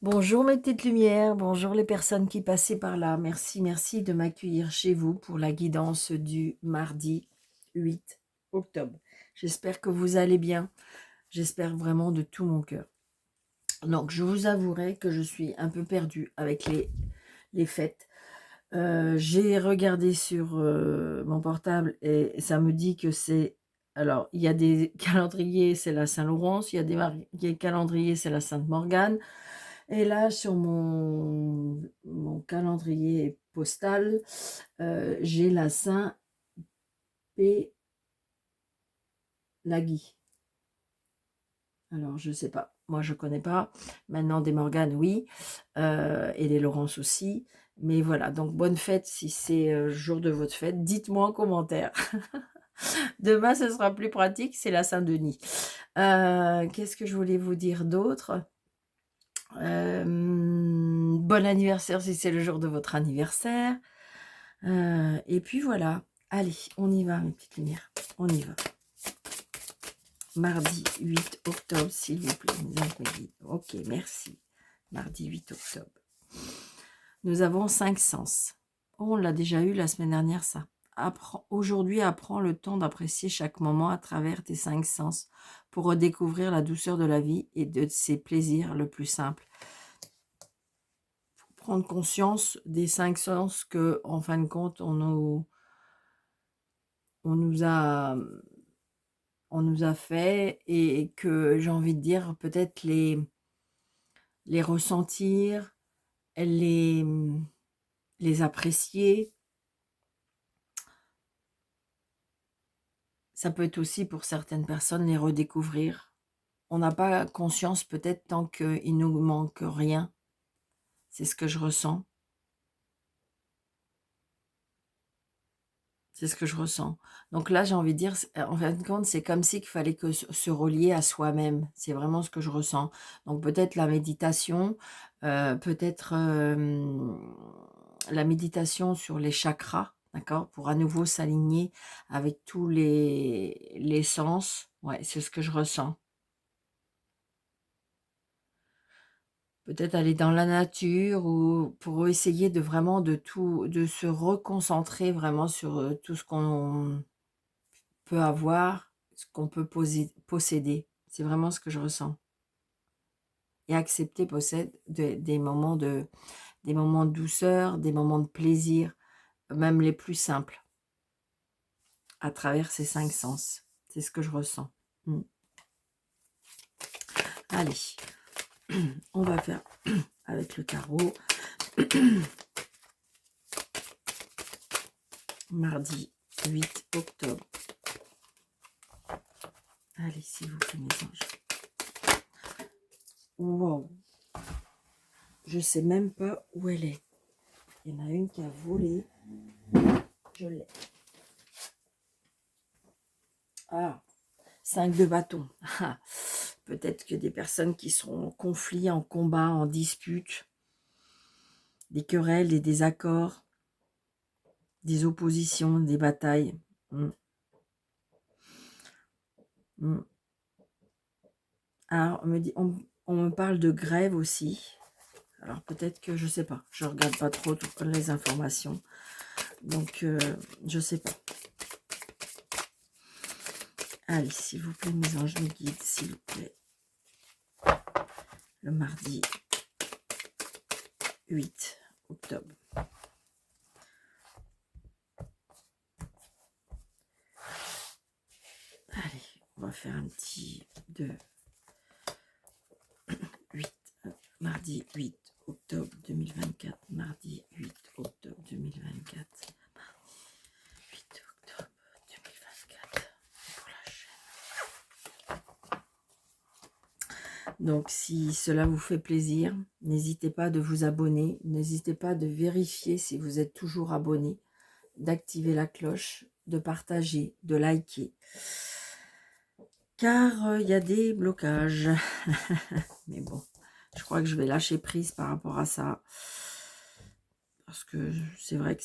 Bonjour mes petites lumières, bonjour les personnes qui passaient par là. Merci, merci de m'accueillir chez vous pour la guidance du mardi 8 octobre. J'espère que vous allez bien. J'espère vraiment de tout mon cœur. Donc, je vous avouerai que je suis un peu perdue avec les fêtes. J'ai regardé sur mon portable et ça me dit que c'est... Alors, il y a des calendriers, c'est la Saint-Laurent, il y a des calendriers, c'est la Sainte-Morgane. Et là, sur mon calendrier postal, j'ai la Saint-Pélagie. Alors, je sais pas. Moi, je connais pas. Maintenant, des Morganes, oui. Et des Laurence aussi. Mais voilà. Donc, bonne fête si c'est le jour de votre fête. Dites-moi en commentaire. Demain, ce sera plus pratique. C'est la Saint-Denis. Qu'est-ce que je voulais vous dire d'autre? Bon anniversaire si c'est le jour de votre anniversaire. Et puis voilà. Allez, on y va, mes petites lumières. On y va. Mardi 8 octobre, s'il vous plaît. Ok, merci. Mardi 8 octobre. Nous avons 5 sens. Oh, on l'a déjà eu la semaine dernière, ça. Aujourd'hui, apprends le temps d'apprécier chaque moment à travers tes 5 sens pour redécouvrir la douceur de la vie et de ses plaisirs le plus simples. Prendre conscience des 5 sens que, en fin de compte, on nous a fait et que j'ai envie de dire peut-être les ressentir, les, les apprécier. Ça peut être aussi pour certaines personnes les redécouvrir. On n'a pas conscience peut-être tant qu'il nous manque rien. C'est ce que je ressens. C'est ce que je ressens. Donc là, j'ai envie de dire, en fin de compte, c'est comme si qu'il fallait que se relier à soi-même. C'est vraiment ce que je ressens. Donc peut-être la méditation, peut-être la méditation sur les chakras, d'accord, pour à nouveau s'aligner avec tous les sens. Ouais, c'est ce que je ressens. Peut-être aller dans la nature ou pour essayer de vraiment de se reconcentrer vraiment sur tout ce qu'on peut avoir, ce qu'on peut posséder. C'est vraiment ce que je ressens. Et accepter des moments de douceur, des moments de plaisir, même les plus simples, à travers ces 5 sens. C'est ce que je ressens. Allez, on va faire avec le tarot. Mardi 8 octobre. Allez, s'il vous plaît, mes anges. Wow. Je sais même pas où elle est. Il y en a une qui a volé. Je l'ai. Ah, 5 de bâton. Ah, peut-être que des personnes qui seront en conflit, en combat, en dispute, des querelles, des désaccords, des oppositions, des batailles. Alors, on me parle de grève aussi. Alors peut-être que, je sais pas, je regarde pas trop les informations. Donc, je sais pas. Allez, s'il vous plaît, mes anges, mes guides, s'il vous plaît. Le mardi 8 octobre. Allez, on va faire un petit 2, 8, mardi 8 octobre 2024, mardi 8 octobre 2024, mardi 8 octobre 2024, pour la chaîne. Donc, si cela vous fait plaisir, n'hésitez pas de vous abonner, n'hésitez pas de vérifier si vous êtes toujours abonné, d'activer la cloche, de partager, de liker. Car il y a des blocages. Mais bon, je crois que je vais lâcher prise par rapport à ça. Parce que c'est vrai que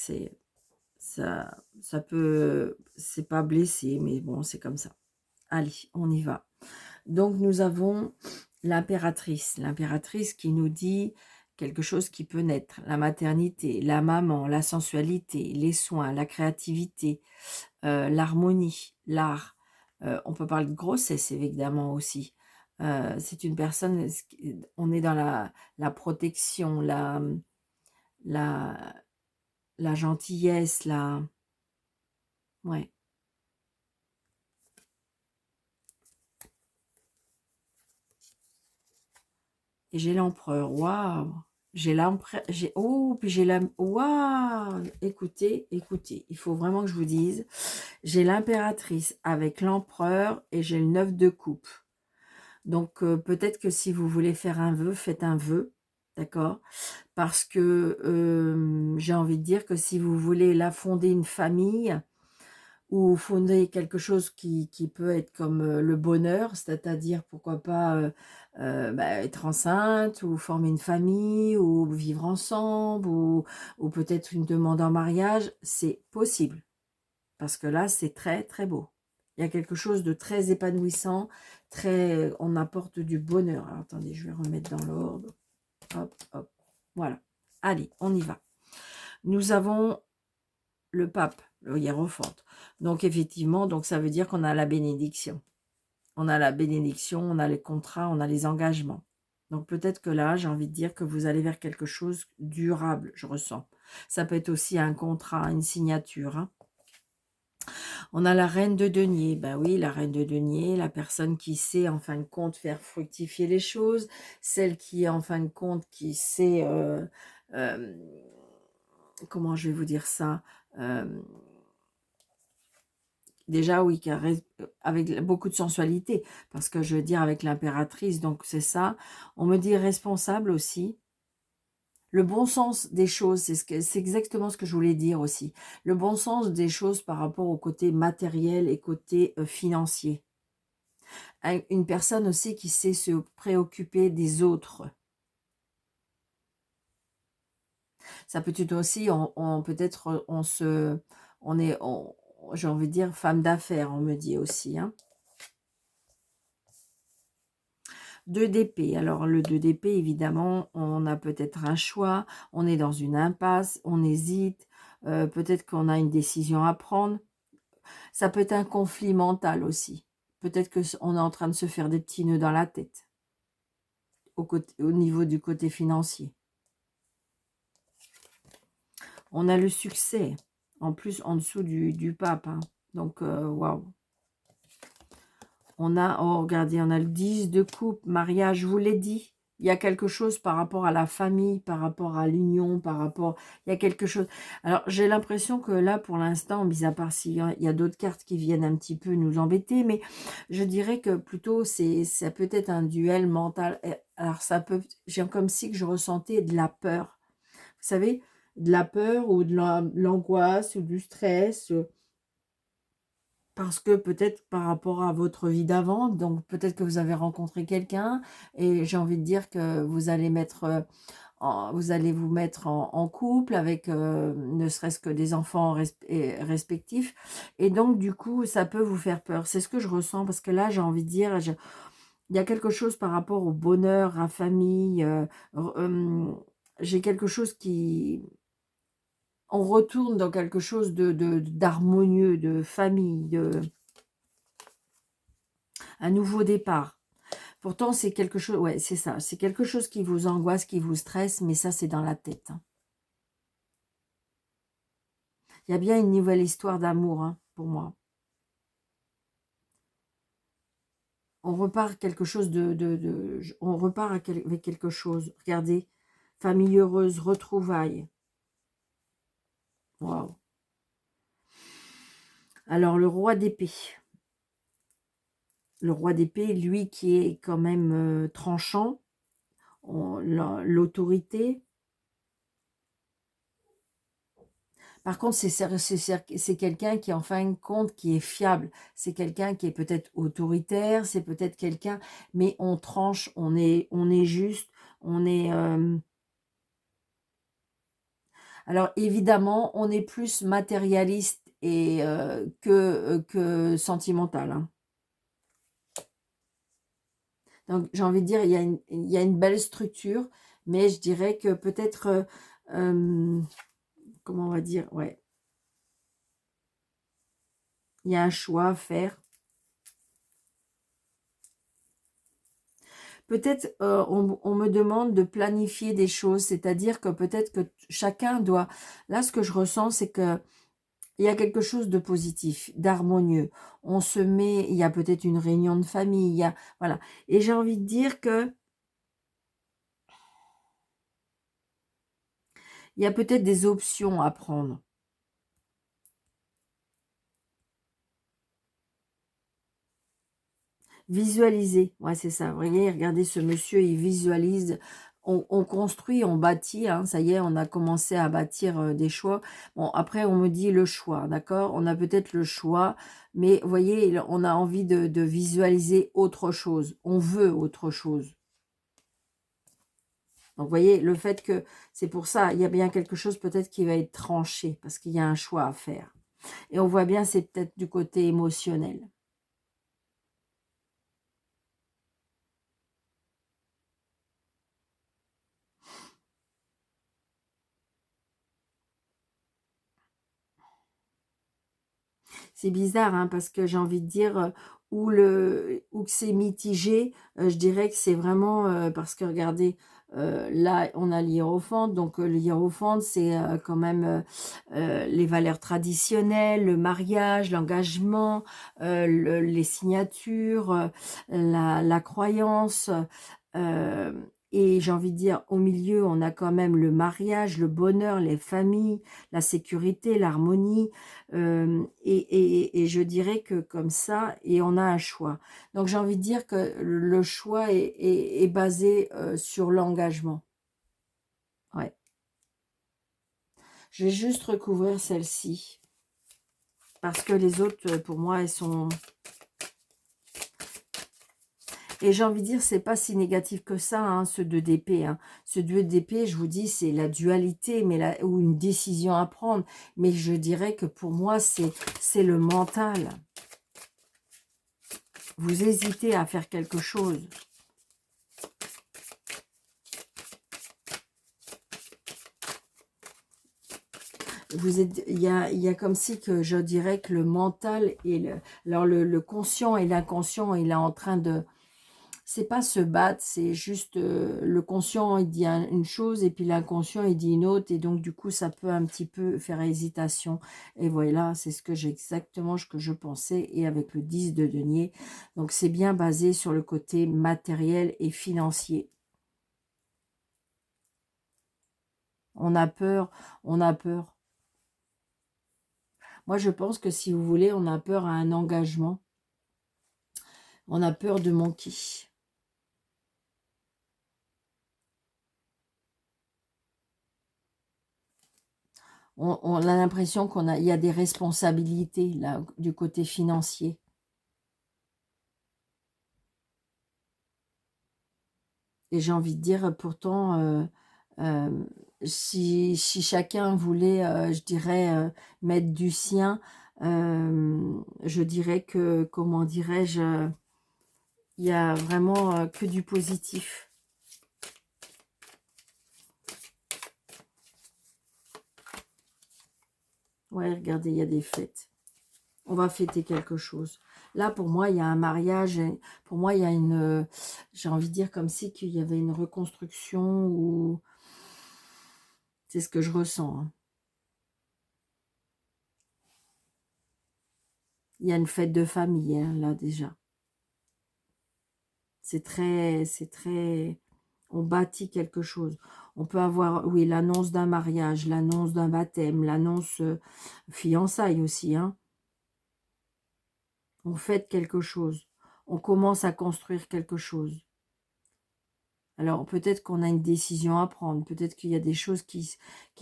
ça peut, c'est pas blessé, mais bon, c'est comme ça. Allez, on y va. Donc, nous avons l'impératrice qui nous dit quelque chose qui peut naître, la maternité, la maman, la sensualité, les soins, la créativité, l'harmonie, l'art. On peut parler de grossesse évidemment aussi. C'est une personne, on est dans la protection, la, la gentillesse, ouais. Et j'ai l'empereur, waouh! J'ai l'empereur, oh, puis j'ai la, waouh! Écoutez, écoutez, il faut vraiment que je vous dise, j'ai l'impératrice avec l'empereur et j'ai le 9 de coupe. Donc, peut-être que si vous voulez faire un vœu, faites un vœu, d'accord? Parce que j'ai envie de dire que si vous voulez là fonder une famille ou fonder quelque chose qui peut être comme le bonheur, c'est-à-dire pourquoi pas bah, être enceinte ou former une famille ou vivre ensemble ou peut-être une demande en mariage, c'est possible. Parce que là, c'est très très beau. Il y a quelque chose de très épanouissant, très, on apporte du bonheur. Alors, attendez, je vais remettre dans l'ordre. Hop, hop. Voilà. Allez, on y va. Nous avons le pape, le hiérophante. Donc, effectivement, donc ça veut dire qu'on a la bénédiction. On a la bénédiction, on a les contrats, on a les engagements. Donc, peut-être que là, j'ai envie de dire que vous allez vers quelque chose de durable, je ressens. Ça peut être aussi un contrat, une signature. Hein. On a la reine de denier. Ben oui, la reine de denier, la personne qui sait en fin de compte faire fructifier les choses, celle qui en fin de compte qui sait, euh, comment je vais vous dire ça, euh, déjà oui, avec beaucoup de sensualité, parce que je veux dire avec l'impératrice, donc c'est ça. On me dit responsable aussi. Le bon sens des choses, c'est exactement ce que je voulais dire aussi. Le bon sens des choses par rapport au côté matériel et côté financier. Une personne aussi qui sait se préoccuper des autres. Ça peut être aussi, peut-être on est, j'ai envie de dire femme d'affaires, on me dit aussi. Hein. 2 d'épée. Alors le 2 d'épée, évidemment, on a peut-être un choix, on est dans une impasse, on hésite, peut-être qu'on a une décision à prendre. Ça peut être un conflit mental aussi. Peut-être qu'on est en train de se faire des petits nœuds dans la tête, au niveau du côté financier. On a le succès, en plus en dessous du pape. Hein. Donc, waouh. On a, oh regardez, on a le 10 de coupe, mariage, je vous l'ai dit. Il y a quelque chose par rapport à la famille, par rapport à l'union, il y a quelque chose. Alors, j'ai l'impression que là, pour l'instant, mis à part s'il y a d'autres cartes qui viennent un petit peu nous embêter, mais je dirais que plutôt, ça peut être un duel mental. Alors, j'ai comme si que je ressentais de la peur. Vous savez, de la peur ou de l'angoisse ou du stress. Parce que peut-être par rapport à votre vie d'avant, donc peut-être que vous avez rencontré quelqu'un et j'ai envie de dire que vous allez vous allez vous mettre en couple avec ne serait-ce que des enfants respectifs et donc du coup ça peut vous faire peur. C'est ce que je ressens parce que là j'ai envie de dire, il y a quelque chose par rapport au bonheur, à famille, j'ai quelque chose qui on retourne dans quelque chose d'harmonieux, de famille, un nouveau départ. Pourtant, c'est quelque chose, ouais, c'est ça, c'est quelque chose qui vous angoisse, qui vous stresse, mais ça, c'est dans la tête. Hein. Il y a bien une nouvelle histoire d'amour, hein, pour moi. On repart quelque chose on repart avec quelque chose. Regardez, famille heureuse, retrouvailles. Waouh. Alors, le roi d'épée. Le roi d'épée, lui qui est quand même tranchant, l'autorité. Par contre, c'est quelqu'un qui, en fin de compte, qui est fiable. C'est quelqu'un qui est peut-être autoritaire, c'est peut-être quelqu'un, mais on tranche, on est juste, on est... Alors, évidemment, on est plus matérialiste et que sentimental. Hein. Donc, j'ai envie de dire, il y a une belle structure, mais je dirais que peut-être, comment on va dire, ouais, il y a un choix à faire. Peut-être, on me demande de planifier des choses, c'est-à-dire que peut-être que chacun doit... Là, ce que je ressens, c'est que il y a quelque chose de positif, d'harmonieux. On se met, il y a peut-être une réunion de famille, il y a, voilà. Et j'ai envie de dire que il y a peut-être des options à prendre. Visualiser, ouais, c'est ça. Vous voyez, regardez ce monsieur, il visualise. On construit, on bâtit, hein, ça y est, on a commencé à bâtir des choix. Bon, après, on me dit le choix, d'accord? On a peut-être le choix, mais vous voyez, on a envie de visualiser autre chose. On veut autre chose. Donc, vous voyez, le fait que c'est pour ça, il y a bien quelque chose peut-être qui va être tranché, parce qu'il y a un choix à faire. Et on voit bien, c'est peut-être du côté émotionnel. C'est bizarre, hein, parce que j'ai envie de dire, où que c'est mitigé, je dirais que c'est vraiment, parce que regardez, là, on a l'hiérophant, donc le hiérophant, c'est quand même les valeurs traditionnelles, le mariage, l'engagement, les signatures, la croyance. euh, et j'ai envie de dire, au milieu, on a quand même le mariage, le bonheur, les familles, la sécurité, l'harmonie. Et je dirais que comme ça, et on a un choix. Donc j'ai envie de dire que le choix est basé sur l'engagement. Ouais. Je vais juste recouvrir celle-ci. Parce que les autres, pour moi, elles sont... Et j'ai envie de dire, c'est pas si négatif que ça, hein, ce 2 d'épée. Hein. Ce 2 d'épée, je vous dis, c'est la dualité, mais ou une décision à prendre. Mais je dirais que pour moi, c'est le mental. Vous hésitez à faire quelque chose. Vous êtes, il y a comme si que je dirais que le mental et alors le conscient et l'inconscient, il est en train de, c'est pas se battre, c'est juste le conscient il dit une chose et puis l'inconscient il dit une autre et donc du coup ça peut un petit peu faire hésitation. Et voilà, c'est ce que j'ai exactement ce que je pensais et avec le 10 de denier. Donc c'est bien basé sur le côté matériel et financier. On a peur, on a peur. Moi, je pense que si vous voulez, on a peur à un engagement. On a peur de manquer. On a l'impression il y a des responsabilités là, du côté financier. Et j'ai envie de dire, pourtant, euh, si chacun voulait, je dirais, mettre du sien, je dirais que, comment dirais-je, il y a vraiment que du positif. Ouais, regardez, il y a des fêtes. On va fêter quelque chose. Là, pour moi, il y a un mariage. Pour moi, il y a une... j'ai envie de dire comme si qu'il y avait une reconstruction ou... C'est ce que je ressens. Hein. Il y a une fête de famille, hein, là, déjà. C'est très... C'est très... On bâtit quelque chose. On peut avoir, oui, l'annonce d'un mariage, l'annonce d'un baptême, l'annonce fiançailles aussi. Hein. On fête quelque chose. On commence à construire quelque chose. Alors peut-être qu'on a une décision à prendre, peut-être qu'il y a des choses qui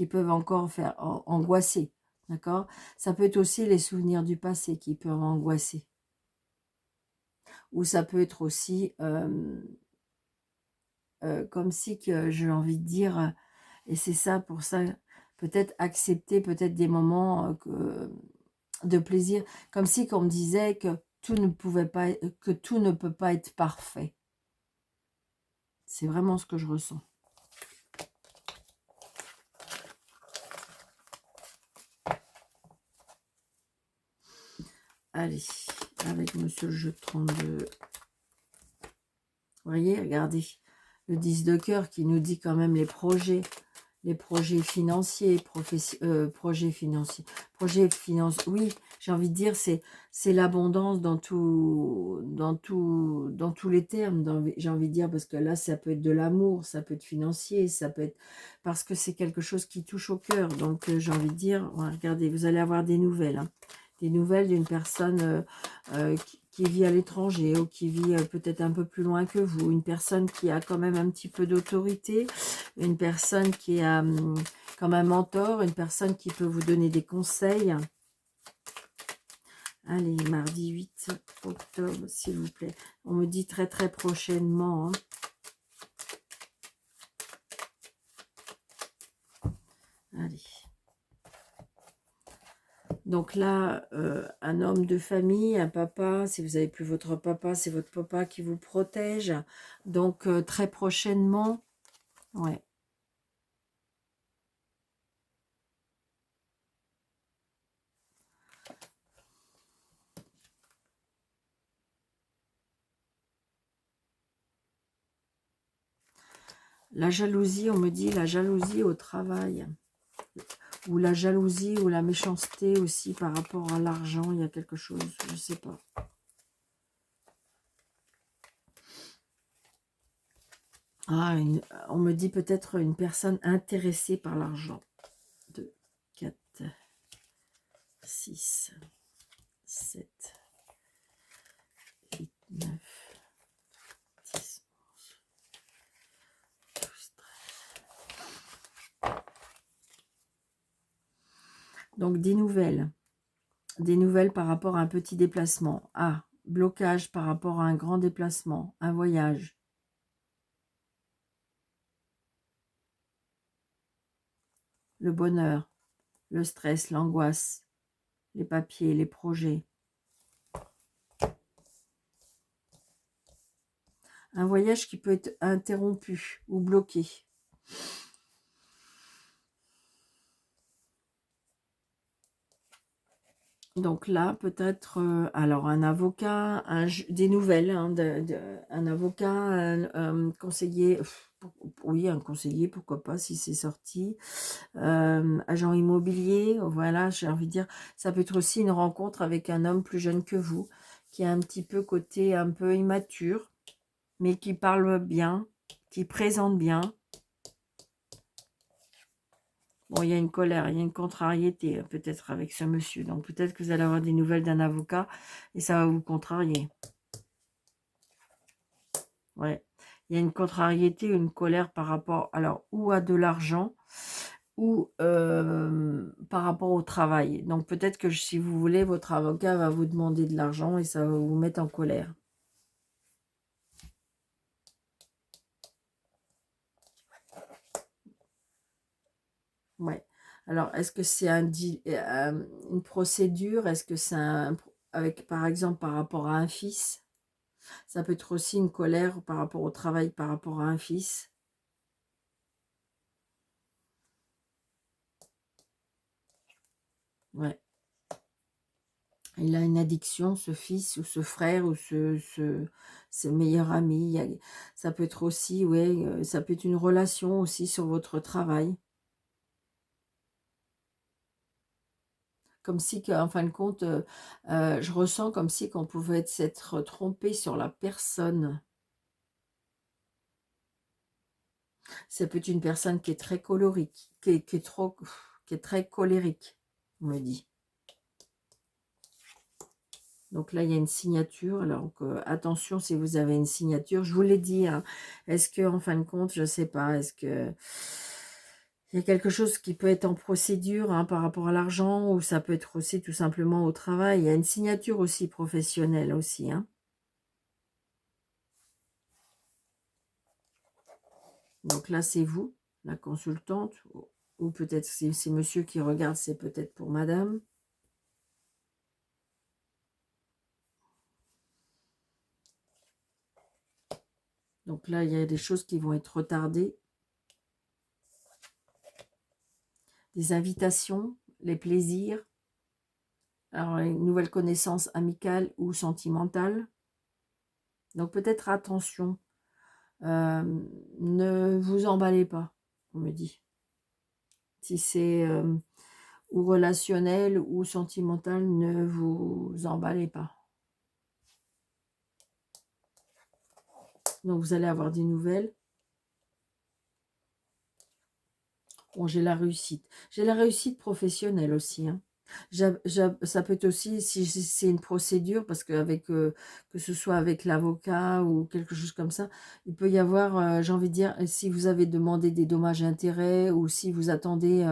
peuvent encore faire angoisser, d'accord? Ça peut être aussi les souvenirs du passé qui peuvent angoisser. Ou ça peut être aussi comme si que j'ai envie de dire, et c'est ça pour ça, peut-être accepter peut-être des moments de plaisir, comme si qu'on me disait que tout ne pouvait pas, que tout ne peut pas être parfait. C'est vraiment ce que je ressens. Allez, avec monsieur le jeu de 32. Vous voyez, regardez, le 10 de cœur qui nous dit quand même les projets financiers, oui, j'ai envie de dire, c'est l'abondance dans tous les termes, j'ai envie de dire, parce que là, ça peut être de l'amour, ça peut être financier, ça peut être, parce que c'est quelque chose qui touche au cœur, donc j'ai envie de dire, ouais, regardez, vous allez avoir des nouvelles, hein, des nouvelles d'une personne qui vit à l'étranger ou qui vit peut-être un peu plus loin que vous, une personne qui a quand même un petit peu d'autorité, une personne qui a comme un mentor, une personne qui peut vous donner des conseils. Allez, mardi 8 octobre, s'il vous plaît. On me dit très très prochainement. Hein. Allez. Donc là, un homme de famille, un papa, si vous n'avez plus votre papa, c'est votre papa qui vous protège. Donc très prochainement, ouais. La jalousie, on me dit la jalousie au travail. Ou la jalousie ou la méchanceté aussi par rapport à l'argent. Il y a quelque chose, je ne sais pas. Ah, on me dit peut-être une personne intéressée par l'argent. 2, 4, 6, 7, 8, 9, 10, 11, 12, 13. Donc des nouvelles. Des nouvelles par rapport à un petit déplacement. Ah, blocage par rapport à un grand déplacement, un voyage. Le bonheur, le stress, l'angoisse, les papiers, les projets. Un voyage qui peut être interrompu ou bloqué. Donc là, peut-être, alors un avocat, des nouvelles, hein, un avocat, un conseiller, oui, un conseiller, pourquoi pas, si c'est sorti, agent immobilier, voilà, j'ai envie de dire, ça peut être aussi une rencontre avec un homme plus jeune que vous, qui a un petit peu côté un peu immature, mais qui parle bien, qui présente bien. Bon, il y a une colère, il y a une contrariété peut-être avec ce monsieur. Donc peut-être que vous allez avoir des nouvelles d'un avocat et ça va vous contrarier. Ouais. Il y a une contrariété, une colère par rapport, alors, ou à de l'argent, ou par rapport au travail. Donc peut-être que si vous voulez, votre avocat va vous demander de l'argent et ça va vous mettre en colère. Ouais. Alors, est-ce que c'est une procédure? Est-ce que c'est avec, par exemple, par rapport à un fils? Ça peut être aussi une colère par rapport au travail, par rapport à un fils. Ouais. Il a une addiction, ce fils ou ce frère ou ce meilleur ami. Ça peut être aussi, ouais, ça peut être une relation aussi sur votre travail. Comme si, en fin de compte, je ressens comme si qu'on pouvait s'être trompé sur la personne. Ça peut être une personne qui est très colérique, qui est très colérique, on me dit. Donc là, il y a une signature. Alors, attention si vous avez une signature. Je vous l'ai dit, hein. Est-ce que, en fin de compte, je ne sais pas, est-ce que il y a quelque chose qui peut être en procédure, hein, par rapport à l'argent, ou ça peut être aussi tout simplement au travail. Il y a une signature aussi professionnelle aussi, hein. Donc là, c'est vous, la consultante, ou peut-être si c'est monsieur qui regarde, c'est peut-être pour madame. Donc là, il y a des choses qui vont être retardées. Des invitations, les plaisirs. Alors, une nouvelle connaissance amicale ou sentimentale. Donc peut-être attention. Ne vous emballez pas, on me dit. Si c'est ou relationnel ou sentimental, ne vous emballez pas. Donc vous allez avoir des nouvelles. Bon, j'ai la réussite. J'ai la réussite professionnelle aussi. Hein. Ça peut être aussi, si c'est une procédure, parce qu'avec que ce soit avec l'avocat ou quelque chose comme ça, il peut y avoir, j'ai envie de dire, si vous avez demandé des dommages et intérêts ou si vous attendez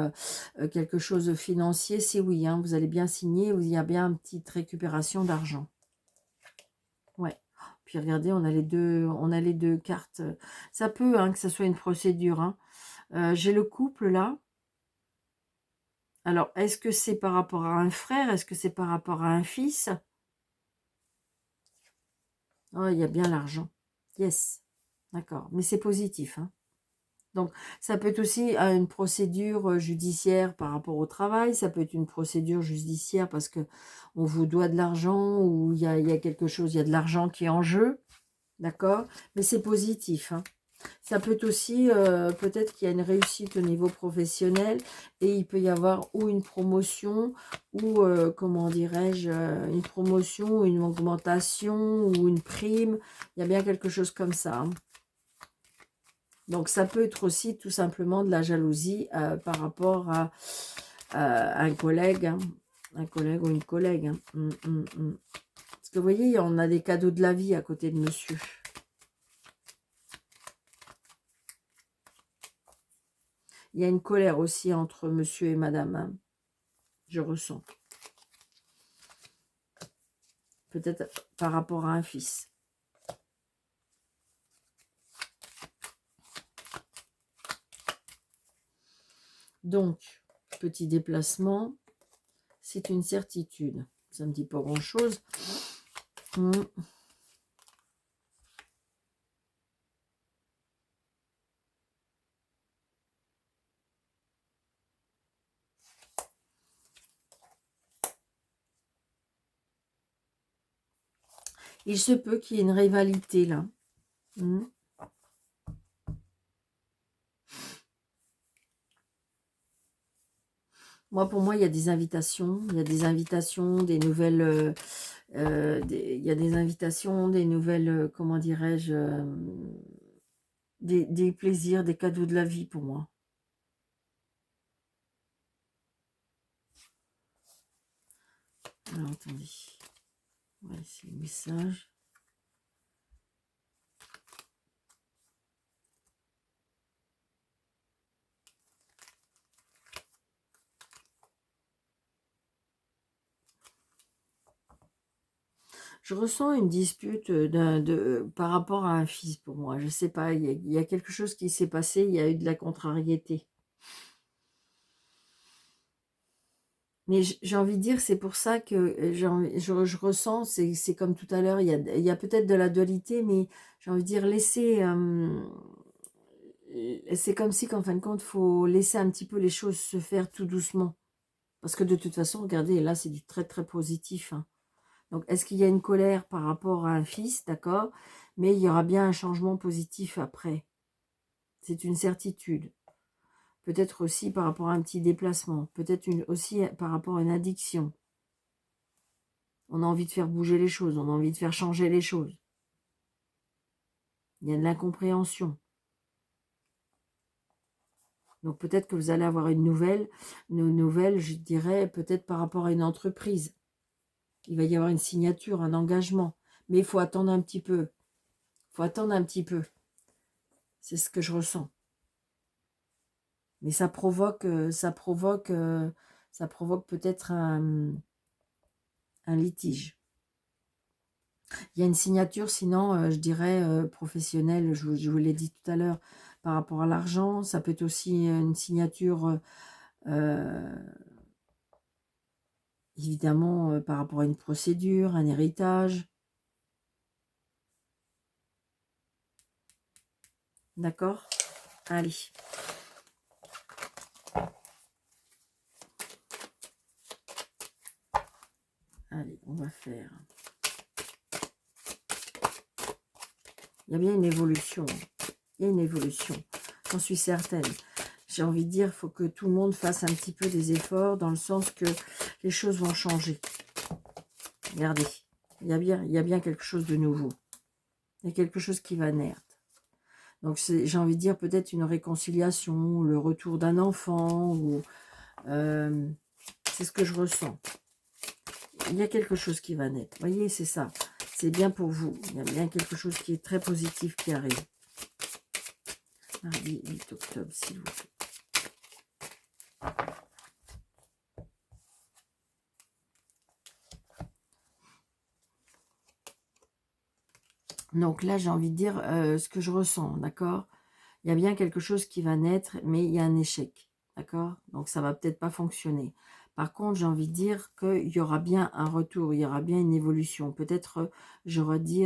quelque chose de financier, c'est oui, hein, vous allez bien signer, il y a bien une petite récupération d'argent. Ouais. Puis regardez, on a les deux cartes. Ça peut, hein, que ce soit une procédure. Hein. J'ai le couple là. Alors, est-ce que c'est par rapport à un frère? Est-ce que c'est par rapport à un fils? Oh, il y a bien l'argent. Yes. D'accord. Mais c'est positif. Hein. Donc, ça peut être aussi une procédure judiciaire par rapport au travail. Ça peut être une procédure judiciaire parce que on vous doit de l'argent ou il y a quelque chose, il y a de l'argent qui est en jeu. D'accord? Mais c'est positif. Hein. Ça peut être aussi, peut-être qu'il y a une réussite au niveau professionnel et il peut y avoir ou une promotion ou, comment dirais-je, une promotion, une augmentation ou une prime. Il y a bien quelque chose comme ça. Hein. Donc ça peut être aussi tout simplement de la jalousie par rapport à un collègue, hein. Un collègue ou une collègue. Hein. Parce que vous voyez, on a des cadeaux de la vie à côté de monsieur. Il y a une colère aussi entre monsieur et madame. Hein. Je ressens. Peut-être par rapport à un fils. Donc, petit déplacement, c'est une certitude. Ça ne me dit pas grand-chose. Il se peut qu'il y ait une rivalité là. Pour moi, il y a des invitations. Il y a des invitations, des nouvelles... il y a des invitations, des nouvelles, comment dirais-je, des plaisirs, des cadeaux de la vie pour moi. Alors, attendez. Ouais, c'est le message. Je ressens une dispute par rapport à un fils pour moi. Je ne sais pas, il y a quelque chose qui s'est passé, il y a eu de la contrariété. Mais j'ai envie de dire, c'est pour ça que je ressens, c'est comme tout à l'heure, il y a peut-être de la dualité, mais j'ai envie de dire, laisser... c'est comme si qu'en fin de compte, il faut laisser un petit peu les choses se faire tout doucement. Parce que de toute façon, regardez, là, c'est du très très positif. Hein. Donc, est-ce qu'il y a une colère par rapport à un fils, d'accord? Mais il y aura bien un changement positif après. C'est une certitude. Peut-être aussi par rapport à un petit déplacement. Peut-être aussi par rapport à une addiction. On a envie de faire bouger les choses. On a envie de faire changer les choses. Il y a de l'incompréhension. Donc, peut-être que vous allez avoir une nouvelle, je dirais, peut-être par rapport à une entreprise. Il va y avoir une signature, un engagement. Mais il faut attendre un petit peu. Il faut attendre un petit peu. C'est ce que je ressens. Mais ça provoque peut-être un litige. Il y a une signature, sinon, je dirais, professionnelle, je vous l'ai dit tout à l'heure, par rapport à l'argent. Ça peut être aussi une signature, évidemment, par rapport à une procédure, un héritage. D'accord? Allez. Allez, on va faire... Il y a bien une évolution. Il y a une évolution. J'en suis certaine. J'ai envie de dire, il faut que tout le monde fasse un petit peu des efforts dans le sens que les choses vont changer. Regardez, il y a bien quelque chose de nouveau. Il y a quelque chose qui va naître. Donc, j'ai envie de dire peut-être une réconciliation, le retour d'un enfant, ou c'est ce que je ressens. Il y a quelque chose qui va naître. Vous voyez, c'est ça. C'est bien pour vous. Il y a bien quelque chose qui est très positif qui arrive. Mardi 8 octobre, s'il vous plaît. Donc là, j'ai envie de dire ce que je ressens, d'accord? Il y a bien quelque chose qui va naître, mais il y a un échec, d'accord? Donc ça va peut-être pas fonctionner. Par contre, j'ai envie de dire qu'il y aura bien un retour, il y aura bien une évolution. Peut-être, j'aurais dit,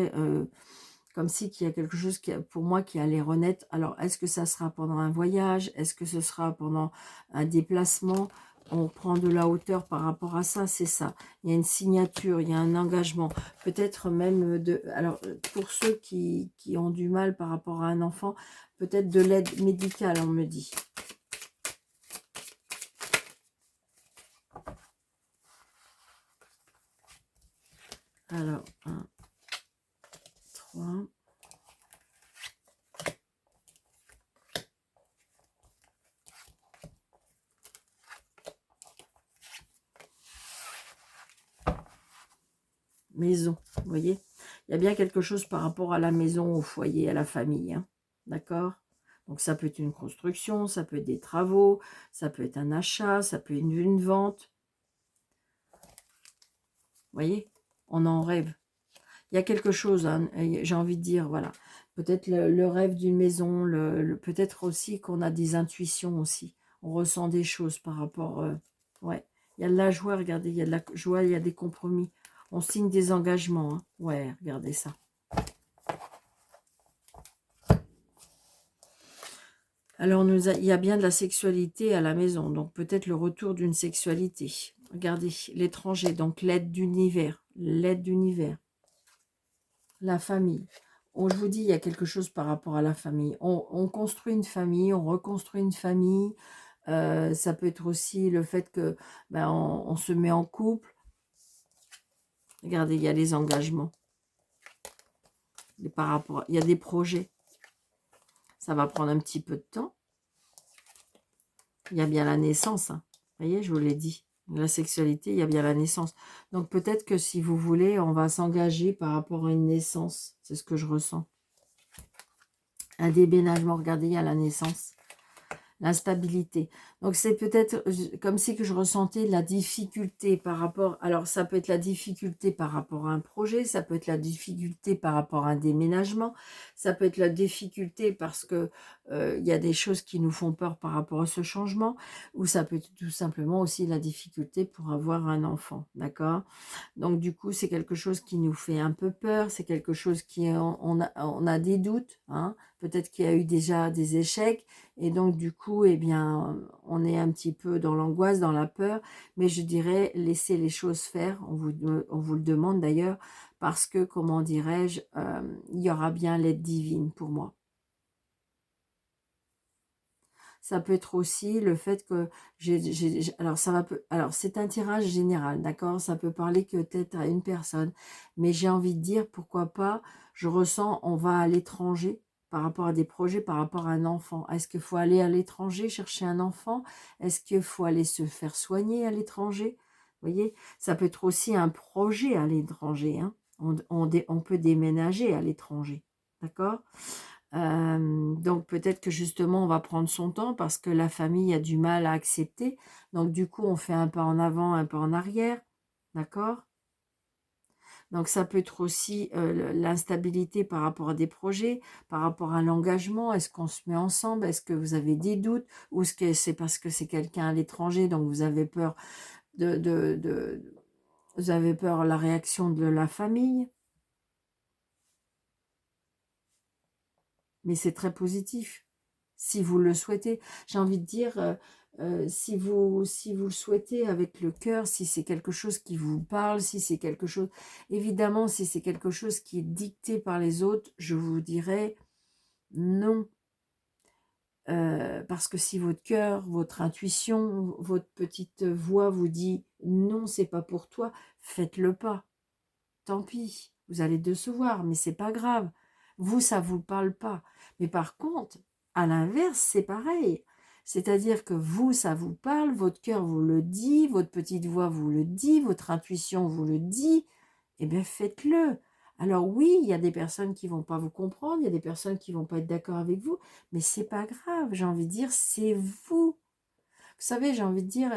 comme si qu'il y a quelque chose qui, pour moi qui allait renaître. Alors, est-ce que ça sera pendant un voyage? Est-ce que ce sera pendant un déplacement? On prend de la hauteur par rapport à ça, c'est ça. Il y a une signature, il y a un engagement. Peut-être même de... Alors, pour ceux qui ont du mal par rapport à un enfant, peut-être de l'aide médicale, on me dit. Alors, 1, 3... Maison, vous voyez, il y a bien quelque chose par rapport à la maison, au foyer, à la famille, hein, d'accord? Donc ça peut être une construction, ça peut être des travaux, ça peut être un achat, ça peut être une vente. Vous voyez, on en rêve. Il y a quelque chose, hein, j'ai envie de dire, voilà. Peut-être le rêve d'une maison, peut-être aussi qu'on a des intuitions aussi. On ressent des choses par rapport... ouais, il y a de la joie, regardez, il y a de la joie, il y a des compromis. On signe des engagements, hein. Ouais, regardez ça. Alors, il y a bien de la sexualité à la maison, donc peut-être le retour d'une sexualité. Regardez, l'étranger, donc l'aide d'univers, la famille. Je vous dis, il y a quelque chose par rapport à la famille. On construit une famille, on reconstruit une famille. Ça peut être aussi le fait que on se met en couple. Regardez, il y a les engagements. Il y a des projets. Ça va prendre un petit peu de temps. Il y a bien la naissance, hein. Vous voyez, je vous l'ai dit. La sexualité, il y a bien la naissance. Donc peut-être que si vous voulez, on va s'engager par rapport à une naissance. C'est ce que je ressens. Un déménagement, regardez, il y a la naissance. L'instabilité. Donc c'est peut-être comme si que je ressentais la difficulté par rapport... Alors ça peut être la difficulté par rapport à un projet, ça peut être la difficulté par rapport à un déménagement, ça peut être la difficulté parce que il y a des choses qui nous font peur par rapport à ce changement, ou ça peut être tout simplement aussi la difficulté pour avoir un enfant, d'accord? Donc du coup c'est quelque chose qui nous fait un peu peur, c'est quelque chose qui... On a des doutes, hein? Peut-être qu'il y a eu déjà des échecs, et donc, du coup, eh bien, on est un petit peu dans l'angoisse, dans la peur. Mais je dirais, laissez les choses faire. On vous le demande d'ailleurs, parce que, comment dirais-je, il y aura bien l'aide divine pour moi. Ça peut être aussi le fait que alors c'est un tirage général, d'accord? Ça peut parler que peut-être à une personne, mais j'ai envie de dire pourquoi pas. Je ressens on va à l'étranger par rapport à des projets, par rapport à un enfant. Est-ce qu'il faut aller à l'étranger chercher un enfant? Est-ce qu'il faut aller se faire soigner à l'étranger? Vous voyez, ça peut être aussi un projet à l'étranger, hein. On peut déménager à l'étranger, d'accord? Donc peut-être que justement on va prendre son temps parce que la famille a du mal à accepter. Donc du coup on fait un pas en avant, un pas en arrière. D'accord? Donc ça peut être aussi l'instabilité par rapport à des projets, par rapport à l'engagement. Est-ce qu'on se met ensemble? Est-ce que vous avez des doutes? Ou est-ce que c'est parce que c'est quelqu'un à l'étranger, donc vous avez peur vous avez peur de la réaction de la famille? mais c'est très positif, si vous le souhaitez. J'ai envie de dire, si vous le souhaitez avec le cœur, si c'est quelque chose qui vous parle, si c'est quelque chose... Évidemment, si c'est quelque chose qui est dicté par les autres, je vous dirais non. Parce que si votre cœur, votre intuition, votre petite voix vous dit non, c'est pas pour toi, faites-le pas. Tant pis, vous allez décevoir, mais c'est pas grave. Vous, ça vous parle pas. Mais par contre, à l'inverse, c'est pareil. C'est-à-dire que vous, ça vous parle, votre cœur vous le dit, votre petite voix vous le dit, votre intuition vous le dit, eh bien faites-le. Alors oui, il y a des personnes qui vont pas vous comprendre, il y a des personnes qui vont pas être d'accord avec vous, mais c'est pas grave, j'ai envie de dire, c'est vous. Vous savez, j'ai envie de dire,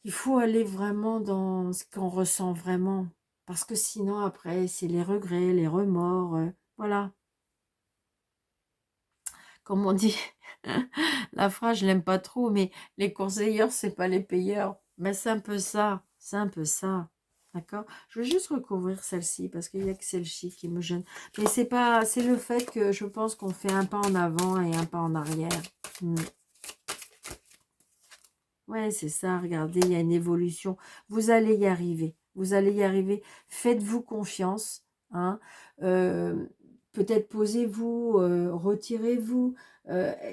il faut aller vraiment dans ce qu'on ressent vraiment. Parce que sinon, après, c'est les regrets, les remords. Voilà. Comme on dit, la phrase, je l'aime pas trop, mais les conseilleurs, c'est pas les payeurs. Mais c'est un peu ça. C'est un peu ça. D'accord? Je vais juste recouvrir celle-ci parce qu'il n'y a que celle-ci qui me gêne. Mais c'est pas, c'est le fait que je pense qu'on fait un pas en avant et un pas en arrière. Ouais, c'est ça, regardez, il y a une évolution. Vous allez y arriver. Vous allez y arriver. Faites-vous confiance. Hein. Euh, Peut-être posez-vous, retirez-vous,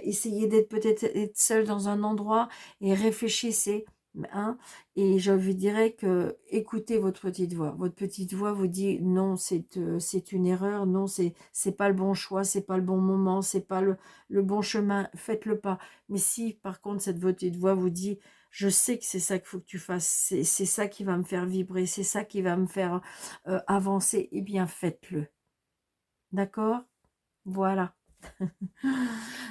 essayez d'être peut-être être seul dans un endroit et réfléchissez. Hein, et je vous dirais que écoutez votre petite voix. Votre petite voix vous dit non, c'est une erreur, non, c'est pas le bon choix, c'est pas le bon moment, c'est pas le bon chemin, faites-le pas. Mais si, par contre, cette petite voix vous dit, je sais que c'est ça qu'il faut que tu fasses, c'est ça qui va me faire vibrer, c'est ça qui va me faire avancer, eh bien, faites-le. D'accord? Voilà.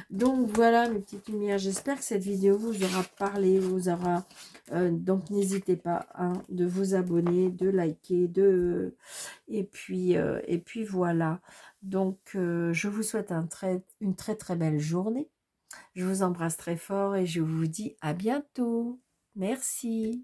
Donc, voilà, mes petites lumières. J'espère que cette vidéo vous aura parlé, vous aura... donc, n'hésitez pas hein, de vous abonner, de liker, et puis voilà. Donc, je vous souhaite une très, très belle journée. Je vous embrasse très fort et je vous dis à bientôt. Merci.